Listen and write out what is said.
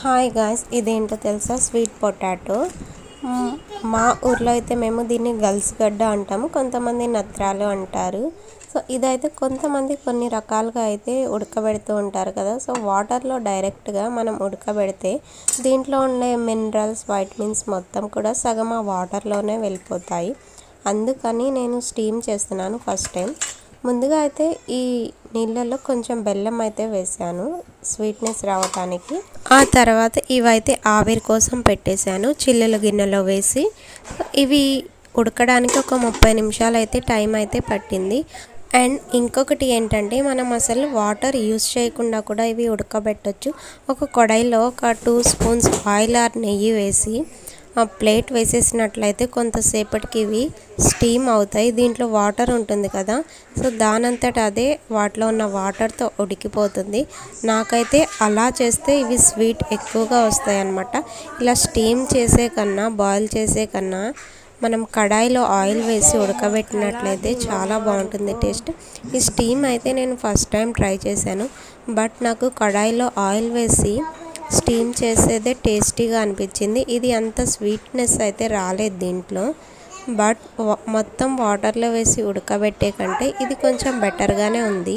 Hi guys, ఇదేంటో తెలుసా? Sweet potato. మా ఊర్లో అయితే మేము దీన్ని గల్స్ గడ్డ అంటాము, కొంతమంది నత్రాలు అంటారు. సో ఇదైతే కొంతమంది కొన్ని రకాలుగా అయితే ఉడకబెడుతూ ఉంటారు కదా. సో వాటర్లో డైరెక్ట్గా మనం ఉడకబెడితే దీంట్లో ఉండే మినరల్స్, వైటమిన్స్ మొత్తం కూడా సగం ఆ వాటర్లోనే వెళ్ళిపోతాయి. అందుకని నేను స్టీమ్ చేస్తున్నాను ఫస్ట్ టైం. ముందుగా అయితే ఈ నీళ్ళల్లో కొంచెం బెల్లం అయితే వేసాను స్వీట్నెస్ రావడానికి. ఆ తర్వాత ఇవైతే ఆవిరి కోసం పెట్టేశాను చిల్లుల గిన్నెలో వేసి. ఇవి ఉడకడానికి ఒక 30 నిమిషాలు అయితే టైం అయితే పట్టింది. అండ్ ఇంకొకటి ఏంటంటే, మనం అసలు వాటర్ యూస్ చేయకుండా కూడా ఇవి ఉడకబెట్టచ్చు. ఒక కడాయిలో ఒక 2 స్పూన్స్ ఆయిల్ ఆర్ నెయ్యి వేసి ఆ ప్లేట్ వేసేసినట్లయితే కొంతసేపటికి ఇవి స్టీమ్ అవుతాయి. దీంట్లో వాటర్ ఉంటుంది కదా, సో దానంతట అదే వాటిలో ఉన్న వాటర్తో ఉడికిపోతుంది. నాకైతే అలా చేస్తే ఇవి స్వీట్ ఎక్కువగా వస్తాయి అన్నమాట. ఇలా స్టీమ్ చేసే కన్నా, బాయిల్ చేసే కన్నా మనం కడాయిలో ఆయిల్ వేసి ఉడకబెట్టినట్లయితే చాలా బాగుంటుంది టేస్ట్. ఈ స్టీమ్ అయితే నేను ఫస్ట్ టైం ట్రై చేశాను, బట్ నాకు కడాయిలో ఆయిల్ వేసి స్టీమ్ చేసేదే టేస్టీగా అనిపించింది. ఇది అంత స్వీట్నెస్ అయితే రాలేదు దీంట్లో, బట్ మొత్తం వాటర్లో వేసి ఉడకబెట్టే కంటే ఇది కొంచెం బెటర్గానే ఉంది.